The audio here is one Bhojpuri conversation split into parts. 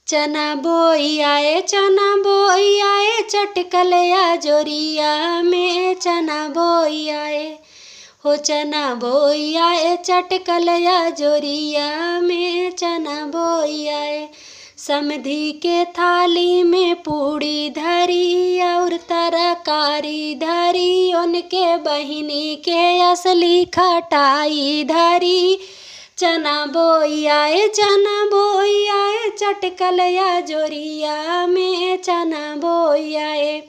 चना बोई आए चटकलया जोरिया में चना बोई आए। हो चना बोई आए चटकलया जोरिया में चना बोई आए। समधी के थाली में पूड़ी धरी और तरकारी धरी, उनके बहिनी के असली खटाई धरी। चना बोई आए चटकलया जोरिया में चना बोई आए।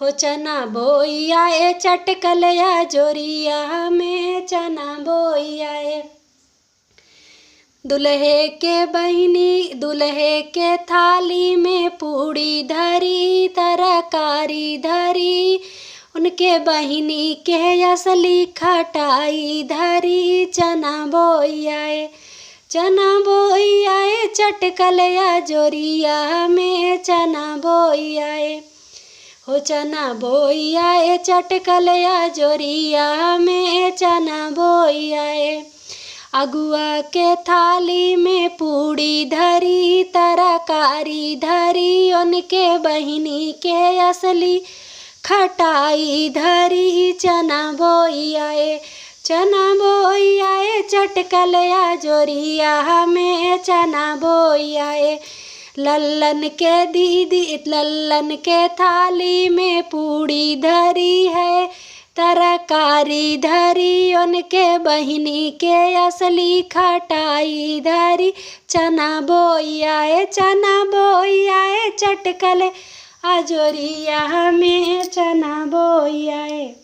हो चना बोई आए चटकलया जोरिया में चना बोई आए। दुल्हे के बहिनी दुल्हे के थाली में पूड़ी धरी तरकारी धरी, उनके बहिनी के असली खटाई धरी। चना बोई आए चटकलया जोरिया में चना बोई आए। हो चना बोई आए चटकलया जोरिया में चना बोई आए। अगुआ के थाली में पूड़ी धरी तरकारी धरी, उनके बहिनी के असली खटाई धरी। चना बोई आए चटकलया जोरिया में चना बोई आए। लल्लन के थाली में पूड़ी धरी है तरकारी धरी, उनके बहिनी के असली खटाई धरी। चना बोई आए चटकलया जोरिया में चना बोई आए।